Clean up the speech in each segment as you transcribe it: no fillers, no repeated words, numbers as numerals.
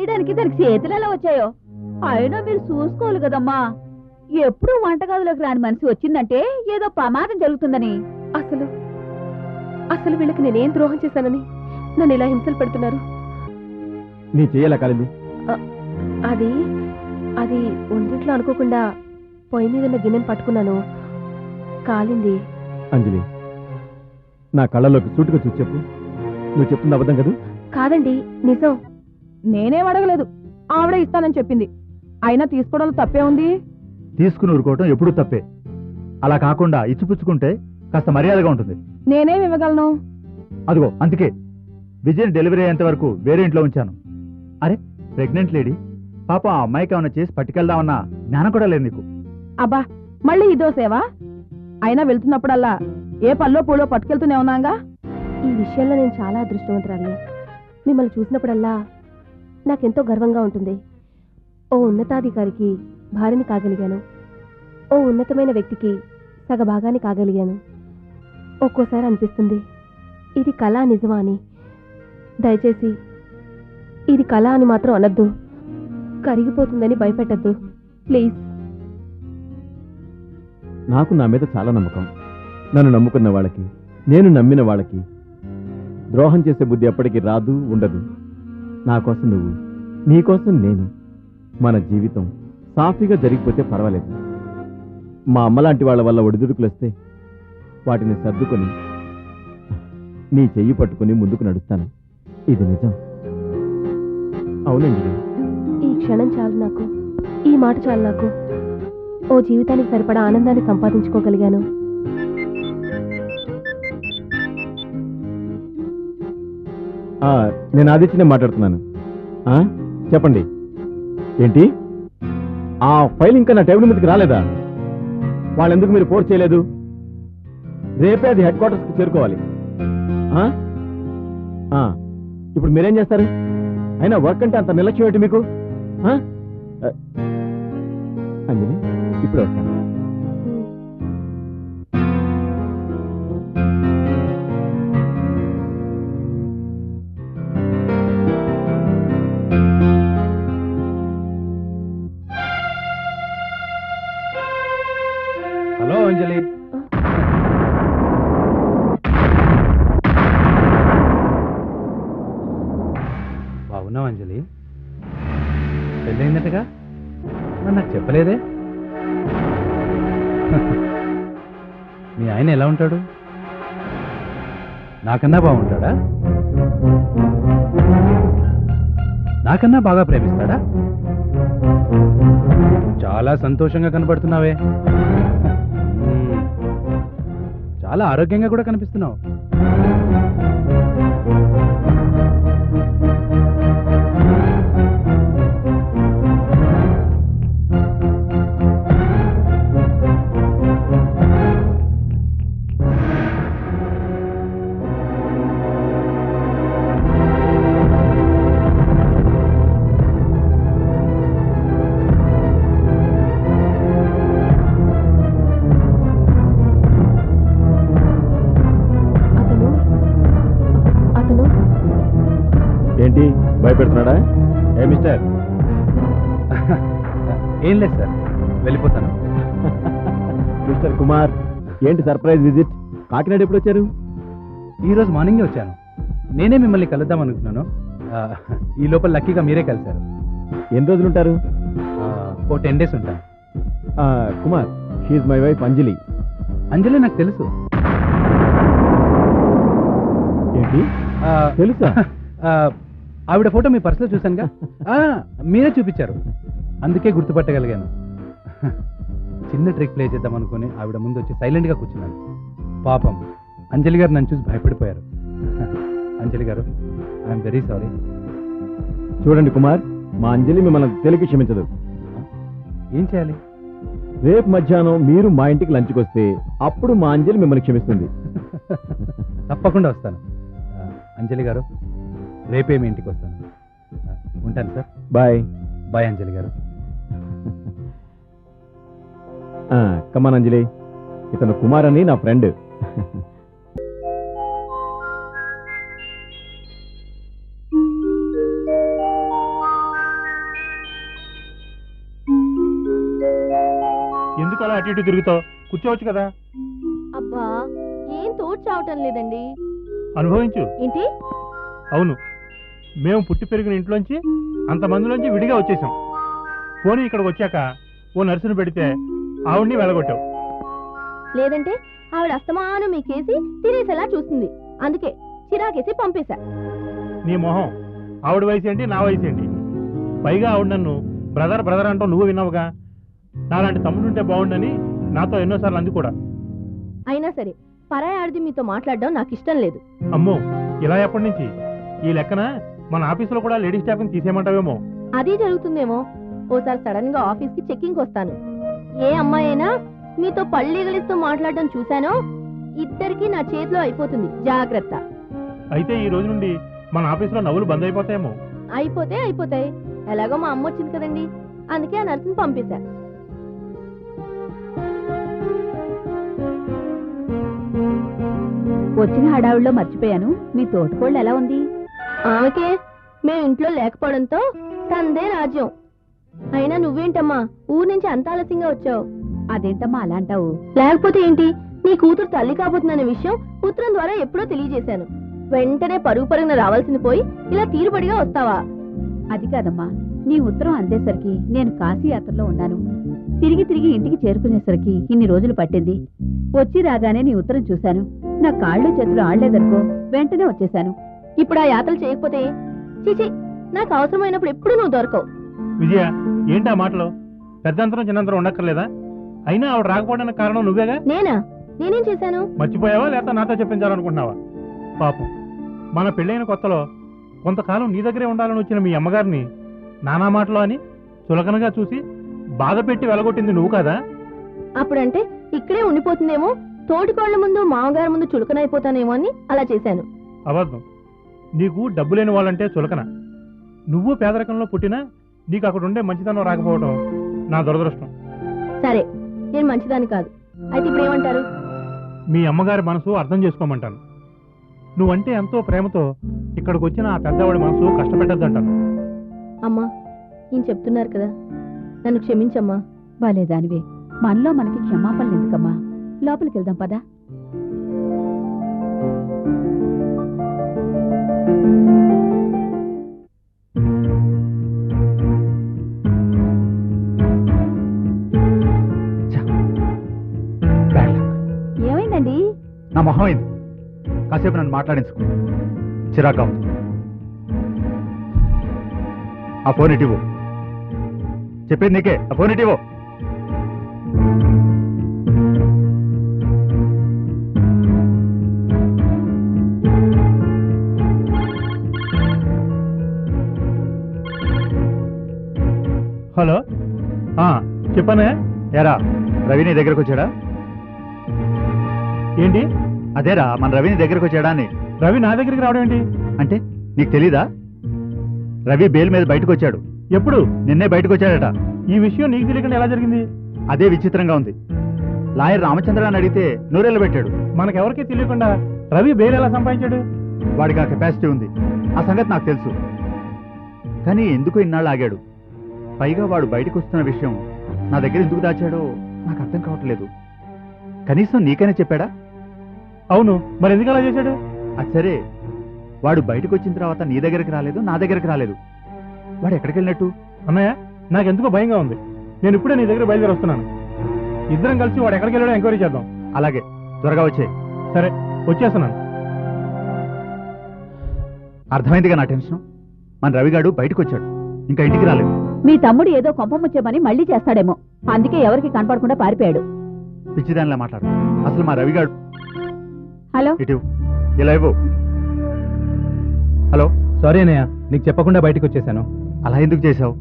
చేయడానికి దానికి చేతులు ఎలా వచ్చాయో? అయినా మీరు చూసుకోవాలి కదమ్మా. ఎప్పుడు వంటగదిలోకి రాని మనిషి వచ్చిందంటే ఏదో ప్రమాదం జరుగుతుందని. అసలు అసలు వీళ్ళకి నేనేం ద్రోహం చేశానని నన్ను ఇలా హింసలు పెడుతున్నారు? నీ చెయ్యాల కాలింది? అది అది ఒంటింట్లో అనుకోకుండా పొయ్యి మీద ఉన్న గిన్నెను పట్టుకున్నాను, కాలింది. అంజలి, నా కళ్ళలోకి సూటుగా చూసి చెప్పు, నువ్వు చెప్తుంది అబద్ధం కదా? కాదండి, నిజం. నేనేం అడగలేదు, ఆవిడ ఇస్తానని చెప్పింది. అయినా తీసుకోవడంలో తప్పే ఉంది. తీసుకుని ఊరుకోవటం ఎప్పుడూ తప్పే. అలా కాకుండా ఇచ్చిపుచ్చుకుంటే కాస్త మర్యాదగా ఉంటుంది. నేనేం ఇవ్వగలను? అదిగో అందుకే విజయ్ డెలివరీ అయ్యేంత వరకు వేరే ఇంట్లో ఉంచాను. అరే, ప్రెగ్నెంట్ లేడీ, పాప ఆ అమ్మాయికి ఏమైనా చేసి పట్టుకెళ్దామన్నా జ్ఞానం కూడా లేదు నీకు. అబ్బా, మళ్ళీ ఇదో సేవా? అయినా వెళ్తున్నప్పుడల్లా ఏ పల్లో పూలో పట్టుకెళ్తూనే ఉన్నాగా. ఈ విషయంలో నేను చాలా అదృష్టవంతురాలి. మిమ్మల్ని చూసినప్పుడల్లా నాకెంతో గర్వంగా ఉంటుంది. ఓ ఉన్నతాధికారికి భార్యని కాగలిగాను, ఓ ఉన్నతమైన వ్యక్తికి సగభాగాన్ని కాగలిగాను. ఒక్కోసారి అనిపిస్తుంది ఇది కళ నిజమా అని. దయచేసి ఇది కళ అని మాత్రం అనద్దు, కరిగిపోతుందని భయపెట్టద్దు ప్లీజ్. నాకు నా మీద చాలా నమ్మకం. నన్ను నమ్ముకున్న వాళ్ళకి, నేను నమ్మిన వాళ్ళకి ద్రోహం చేసే బుద్ధి ఎప్పటికీ రాదు, ఉండదు. నా కోసం నువ్వు, నీ కోసం నేను, మన జీవితం సాఫీగా జరిగిపోతే పర్వాలేదు. మా అమ్మలాంటి వాళ్ళ వల్ల ఒడిదుడుకులు వస్తే వాటిని సర్దుకొని నీ చెయ్యి పట్టుకుని ముందుకు నడుస్తాను. ఇది నిజం. అవునండి. ఈ క్షణం చాలు నాకు, ఈ మాట చాలు నాకు. ఓ జీవితానికి సరిపడా ఆనందాన్ని సంపాదించుకోగలిగాను. నేను ఆదిత్యనే మాట్లాడుతున్నాను. చెప్పండి. ఏంటి, ఆ ఫైల్ ఇంకా నా టేబుల్ మీదకి రాలేదా? వాళ్ళెందుకు మీరు ఫోర్స్ చేయలేదు? రేపే అది హెడ్ క్వార్టర్స్కి చేరుకోవాలి. ఇప్పుడు మీరేం చేస్తారు? అయినా వర్క్ అంటే అంత నిర్లక్ష్యం ఏంటి మీకు? అంజలి, ఇప్పుడు వస్తాను. హలో అంజలి. బాగున్నావు అంజలి? పెళ్ళయిందటగా, మరి నాకు చెప్పలేదే? మీ ఆయన ఎలా ఉంటాడు? నాకన్నా బాగుంటాడా? నాకన్నా బాగా ప్రేమిస్తాడా? చాలా సంతోషంగా కనబడుతున్నావే. చాలా ఆరోగ్యంగా కూడా కనిపిస్తున్నావు. ఏంటి భయపెడుతున్నాడా? ఏ మిస్టర్? ఏం లేదు సార్, వెళ్ళిపోతాను. మిస్టర్ కుమార్, ఏంటి సర్ప్రైజ్ విజిట్? కాకినాడ ఎప్పుడు వచ్చారు? ఈరోజు మార్నింగే వచ్చాను. నేనే మిమ్మల్ని కలుద్దాం అనుకున్నాను. ఈ లోపల లక్కీగా మీరే కలిశారు. ఎన్ని రోజులు ఉంటారు? ఓ 10 days ఉంటాను. కుమార్, షీఈ్ మై వైఫ్ అంజలి. అంజలి నాకు తెలుసు. ఏంటి తెలుసా? ఆవిడ ఫోటో మీ పర్సులో చూశానుగా. మీరే చూపించారు, అందుకే గుర్తుపట్టగలిగాను. చిన్న ట్రిక్ ప్లే చేద్దాం అనుకుని ఆవిడ ముందు వచ్చి సైలెంట్గా కూర్చున్నాను. పాపం అంజలి గారు నన్ను చూసి భయపడిపోయారు. అంజలి గారు, ఐఎమ్ వెరీ సారీ. చూడండి కుమార్, మా అంజలి మిమ్మల్ని తెలికి క్షమించదు. ఏం చేయాలి? రేపు మధ్యాహ్నం మీరు మా ఇంటికి లంచ్కి వస్తే అప్పుడు మా అంజలి మిమ్మల్ని క్షమిస్తుంది. తప్పకుండా వస్తాను. అంజలి గారు, రేపే మీ ఇంటికి వస్తాను. ఉంటాను సార్. బాయ్. బాయ్ అంజలి గారు. కమాన్ అంజలి, ఇతను కుమార్ అని నా ఫ్రెండ్. ఎందుకు అలా అటు ఇటు తిరుగుతావు? కూర్చోవచ్చు కదా. అబ్బా ఏం తోడు చావటం లేదండి. అనుభవించు. ఏంటి? అవును, మేము పుట్టి పెరిగిన ఇంట్లోంచి అంతమందిలోంచి విడిగా వచ్చేసాం. పోనీ ఇక్కడికి వచ్చాక ఓ నర్సును పెడితే ఆవిడ్ని వెళ్ళగొట్టావు. లేదంటే ఆవిడ అస్తమానం మీకేసి తినేసేలా చూస్తుంది, అందుకే చిరాకేసి పంపేశా. నీ మొహం, ఆవిడ వయసు ఏంటి, నా వయసు ఏంటి? పైగా ఆవిడ నన్ను బ్రదర్ బ్రదర్ అంటావు, నువ్వు విన్నావుగా. నాలాంటి తమ్ముడు ఉంటే బాగుండని నాతో ఎన్నోసార్లు అంది కూడా. అయినా సరే పరాయి ఆడిది మీతో మాట్లాడడం నాకు ఇష్టం లేదు. అమ్మో, ఇలా ఎప్పటి నుంచి? ఈ లెక్కన మన ఆఫీసులో కూడా లేడీ స్టాఫ్ని తీసేయమంటావేమో. అది జరుగుతుందేమో. ఓసారి సడన్ గా ఆఫీస్ కి చెక్కింగ్ వస్తాను. ఏ అమ్మాయి అయినా మీతో పళ్ళీగలిస్తూ మాట్లాడడం చూశానో ఇద్దరికి నా చేతిలో అయిపోతుంది, జాగ్రత్త. అయితే ఈ రోజు నుండి మన ఆఫీసులో నవ్వులు బంద్ అయిపోతాయేమో. అయిపోతాయి. ఎలాగో మా అమ్మ వచ్చింది కదండి, అందుకే ఆ నర్సుని పంపేశా. వచ్చిన హడావుల్లో మర్చిపోయాను, మీ తోటకోళ్ళు ఎలా ఉంది? ఆమెకే మేము ఇంట్లో లేకపోవడంతో తందే రాజ్యం. అయినా నువ్వేంటమ్మా ఊరు నుంచి అంత ఆలస్యంగా వచ్చావు? అదేంటమ్మా అలా అంటావు? లేకపోతే ఏంటి, నీ కూతురు తల్లి కాబోతుందనే విషయం ఉత్తరం ద్వారా ఎప్పుడో తెలియజేశాను. వెంటనే పరుగు పరుగున రావాల్సింది పోయి ఇలా తీరుబడిగా వస్తావా? అది కాదమ్మా, నీ ఉత్తరం అందేసరికి నేను కాశీ యాత్రలో ఉన్నాను. తిరిగి ఇంటికి చేరుకునేసరికి ఇన్ని రోజులు పట్టింది. వచ్చి రాగానే నీ ఉత్తరం చూశాను. నా కాళ్ళు చేతులు ఆడలేదనుకో, వెంటనే వచ్చేశాను. ఇప్పుడు ఆ యాత్రలు చేయకపోతే చిచి, నాకు అవసరమైనప్పుడు ఎప్పుడు నువ్వు దొరకవు. విజయ, ఏంటా మాటలు? పెద్దంతరం చిన్నంతరం ఉండక్కర్లేదా? అయినా ఆవిడ రాకపోవడానికి కారణం నువ్వేగా. నేనేం చేశాను? మర్చిపోయావా లేక నాతో చెప్పించాలనుకుంటున్నావా? పాపం, మన పెళ్ళైన కొత్తలో కొంతకాలం నీ దగ్గరే ఉండాలని వచ్చిన మీ అమ్మగారిని నానా మాటలు అని చులకనగా చూసి బాధ పెట్టి వెలగొట్టింది నువ్వు కదా? అప్పుడంటే ఇక్కడే ఉండిపోతుందేమో, తోటికోళ్ల ముందు మామగారి ముందు చులకనైపోతానేమో అని అలా చేశాను. అబద్ధం. నీకు డబ్బు లేని వాళ్ళంటే చులకన. నువ్వు పేదరికంలో పుట్టినా నీకు అక్కడ ఉండే మంచితనం రాకపోవడం నా దురదృష్టం. సరే, నేను మంచిదాన్ని కాదు. అయితే ఇప్పుడు ఏమంటారు? మీ అమ్మగారి మనసు అర్థం చేసుకోమంటాను. నువ్వంటే ఎంతో ప్రేమతో ఇక్కడికి వచ్చిన ఆ పెద్దవాడి మనసు కష్టపెట్టద్దంటాను. అమ్మా, నేను చెప్తున్నారు కదా, నన్ను క్షమించమ్మా. బాలేదానివే, మనలో మనకి క్షమాపణలు ఎందుకమ్మా? లోపలికి వెళ్దాం పదా. ఏమైందండి? నా మొహం అయింది. కాసేపు నన్ను మాట్లాడించుకో, చిరాకా ఉంది. ఆ ఫోన్ ఇటివ్వు. చెప్పేది నీకే, ఆ ఫోన్ ఇటివ్వు. హలో, చెప్పనే? ఏరా, రవి నీ దగ్గరకు వచ్చాడా? ఏంటి? అదేరా, మన రవి నీ దగ్గరకు వచ్చాడా అని. రవి నా దగ్గరికి రావడం ఏంటి? అంటే నీకు తెలీదా? రవి బెయిల్ మీద బయటకు వచ్చాడు. ఎప్పుడు? నిన్నే బయటకు వచ్చాడట. ఈ విషయం నీకు తెలియకుండా ఎలా జరిగింది? అదే విచిత్రంగా ఉంది. లాయర్ రామచంద్రాన్ని అడిగితే నూరెళ్ళు పెట్టాడు. మనకెవరికీ తెలియకుండా రవి బెయిల్ ఎలా సంపాదించాడు? వాడికి ఆ కెపాసిటీ ఉంది, ఆ సంగతి నాకు తెలుసు. కానీ ఎందుకు ఇన్నాళ్ళు ఆగాడు? పైగా వాడు బయటకు వస్తున్న విషయం నా దగ్గర ఎందుకు దాచాడో నాకు అర్థం కావట్లేదు. కనీసం నీకైనా చెప్పాడా? అవును, మరి ఎందుకు అలా చేశాడు? అది సరే, వాడు బయటకు వచ్చిన తర్వాత నీ దగ్గరికి రాలేదు, నా దగ్గరికి రాలేదు. వాడు ఎక్కడికి వెళ్ళినట్టు? అన్నయ్య, నాకెందుకో భయంగా ఉంది. నేను ఇప్పుడే నీ దగ్గర బయలుదేరి వస్తున్నాను. ఇద్దరం కలిసి వాడు ఎక్కడికి వెళ్ళాడో ఎంక్వైరీ చేద్దాం. అలాగే, త్వరగా వచ్చే. సరే, వచ్చేస్తున్నాను. అర్థమైందిగా నా టెన్షన్. మన రవిగాడు బయటకు వచ్చాడు, ఇంకా ఇంటికి రాలేదు. మీ తమ్ముడు ఏదో కొంపముచ్చామని మళ్ళీ చేస్తాడేమో, అందుకే ఎవరికి కనపడకుండా పారిపోయాడు. పిచ్చిదానిలా మాట్లాడు. అసలు మా రవిగాడు. హలో, ఇటు ఇలా ఇవ్వు. హలో. సారీ అన్నయ్య, నీకు చెప్పకుండా బయటకు వచ్చేసాను. అలా ఎందుకు చేశావు?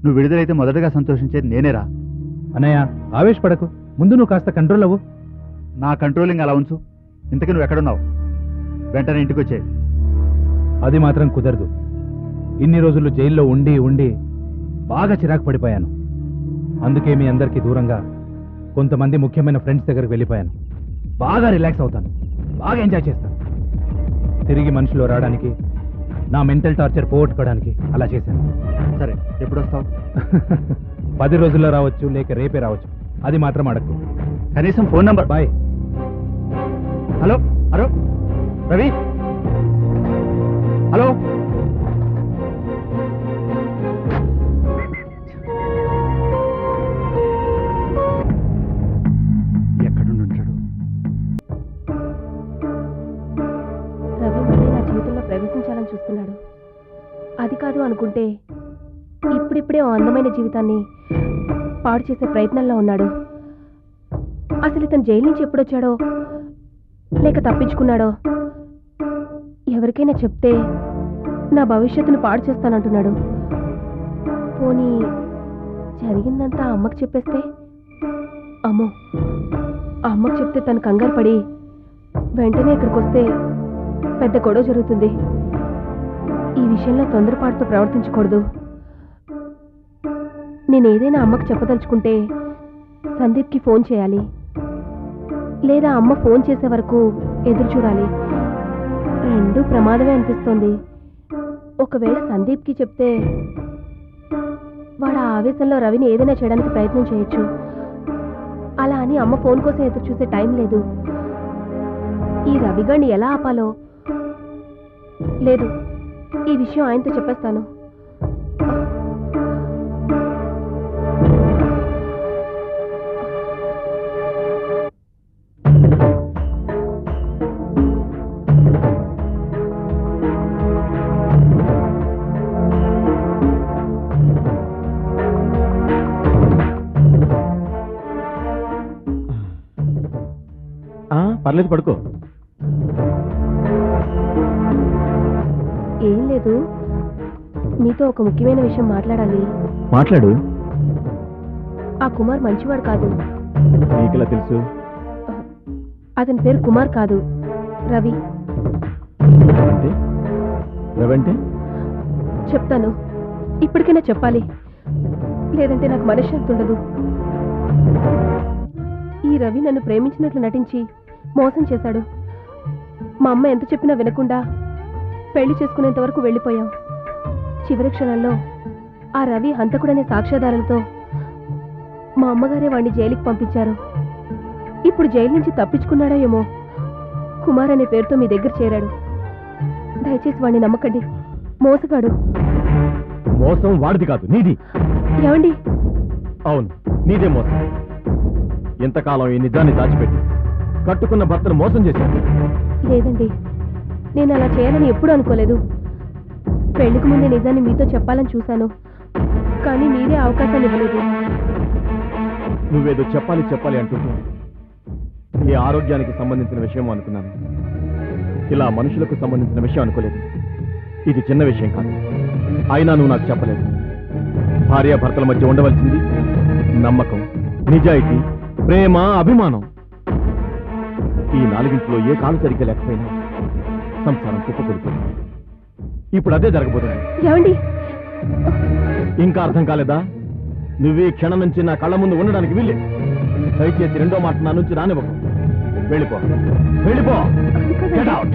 నువ్వు విడుదలైతే మొదటగా సంతోషించేది నేనేరా. అన్నయ్య, ఆవేశపడకు, ముందు నువ్వు కాస్త కంట్రోల్ అవ్వు. నా కంట్రోలింగ్ అలా ఉంచు. ఇంతకీ నువ్వు ఎక్కడున్నావు? వెంటనే ఇంటికి వచ్చే. అది మాత్రం కుదరదు. ఇన్ని రోజులు జైల్లో ఉండి ఉండి బాగా చిరాకు పడిపోయాను. అందుకే మీ అందరికీ దూరంగా కొంతమంది ముఖ్యమైన ఫ్రెండ్స్ దగ్గరికి వెళ్ళిపోయాను. బాగా రిలాక్స్ అవుతాను, బాగా ఎంజాయ్ చేస్తాను. తిరిగి మనిషిలో రావడానికి, నా మెంటల్ టార్చర్ పోగొట్టుకోవడానికి అలా చేశాను. సరే, ఎప్పుడు వస్తావు? 10 రోజుల్లో రావచ్చు, లేక రేపే రావచ్చు. అది మాత్రం అడగకు. కనీసం phone number. Bye. Hello hello Ravi, hello. ఎక్కడుంటాడు? రవి మళ్ళీ నా జీవితంలో ప్రవేశించాలని చూస్తున్నాడు. అది కాదు అనుకుంటే ఇప్పుడిప్పుడే ఓ అందమైన జీవితాన్ని పాడు చేసే ప్రయత్నంలో ఉన్నాడు. అసలు ఇతను జైలు నుంచి ఎప్పుడొచ్చాడో లేక తప్పించుకున్నాడో ఎవరికైనా చెప్తే నా భవిష్యత్తును పాడు చేస్తానంటున్నాడు. పోనీ జరిగిందంతా అమ్మకు చెప్పేస్తే? అమ్మో, ఆ అమ్మకు చెప్తే తను కంగారు పడి వెంటనే ఇక్కడికి వస్తే పెద్ద గొడవ జరుగుతుంది. ఈ విషయంలో తొందరపాటుతో ప్రవర్తించకూడదు. నేను ఏదైనా అమ్మకు చెప్పదలుచుకుంటే సందీప్కి ఫోన్ చేయాలి, లేదా అమ్మ ఫోన్ చేసే వరకు ఎదురు చూడాలి. రెండూ ప్రమాదమే అనిపిస్తోంది. ఒకవేళ సందీప్కి చెప్తే వాడు ఆ ఆవేశంలో రవిని ఏదైనా చేయడానికి ప్రయత్నం చేయొచ్చు. అలా అని అమ్మ ఫోన్ కోసం ఎదురు చూసే టైం లేదు. ఈ రవిగాడిని ఎలా ఆపాలో? లేదు, ఈ విషయం ఆయనతో చెప్పేస్తాను. పర్లేదు, పడుకో. ఏం లేదు, మీతో ఒక ముఖ్యమైన విషయం మాట్లాడాలి. మాట్లాడు. ఆ కుమార్ మంచివాడు కాదు. నీకెలా తెలుసు? అతని పేరు కుమార్ కాదు, రవి. అంటే రవంటే? చెప్తాను, ఇప్పటికైనా చెప్పాలి, లేదంటే నాకు మనశ్శాంతి ఉండదు. ఈ రవి నన్ను ప్రేమించినట్లు నటించి మోసం చేశాడు. మా అమ్మ ఎంత చెప్పినా వినకుండా పెళ్లి చేసుకునేంత వరకు వెళ్ళిపోయాం. చివరి క్షణంలో ఆ రవి హంతకుడనే సాక్ష్యాధారాలతో మా అమ్మగారే వాడిని జైలుకి పంపించారు. ఇప్పుడు జైలు నుంచి తప్పించుకున్నాడో ఏమో. కుమార్ అనే పేరుతో మీ దగ్గర చేరాడు. దయచేసి వాడిని నమ్మకండి, మోసగాడు. మోసం వాడిది కాదు, నీది. ఏమండి? అవును, నీదే మోసం. ఎంతకాలం ఈ నిజాన్ని దాచిపెట్టి కట్టుకున్న భర్తను మోసం చేశాడు. లేదండి, నేను అలా చేయాలని ఎప్పుడూ అనుకోలేదు. పెళ్లికి ముందే నిజాన్ని మీతో చెప్పాలని చూశాను, కానీ మీరే అవకాశాన్ని ఇవ్వలేదు. నువ్వేదో చెప్పాలి చెప్పాలి అంటుంటే ఈ ఆరోగ్యానికి సంబంధించిన విషయం అనుకున్నాను. ఇలా మనుషులకు సంబంధించిన విషయం అనుకోలేదు. ఇది చిన్న విషయం కాదు, అయినా నువ్వు నాకు చెప్పలేదు. భార్యాభర్తల మధ్య ఉండవలసింది నమ్మకం, నిజాయితీ, ప్రేమ, అభిమానం. ఈ నాలుగింటిలో ఏ కాలు సరిగ్గా లేకపోయినా సంసారం కుప్పకూలిపోతుంది. ఇప్పుడు అదే జరగబోతుంది. ఏమండి? ఇంకా అర్థం కాలేదా? నువ్వు ఈ క్షణం నుంచి నా కళ్ళ ముందు ఉండడానికి వీల్లే. దయచేసి రెండో మాట నా నుంచి రానివ్వకు. వెళ్ళిపో, వెళ్ళిపో. Get out.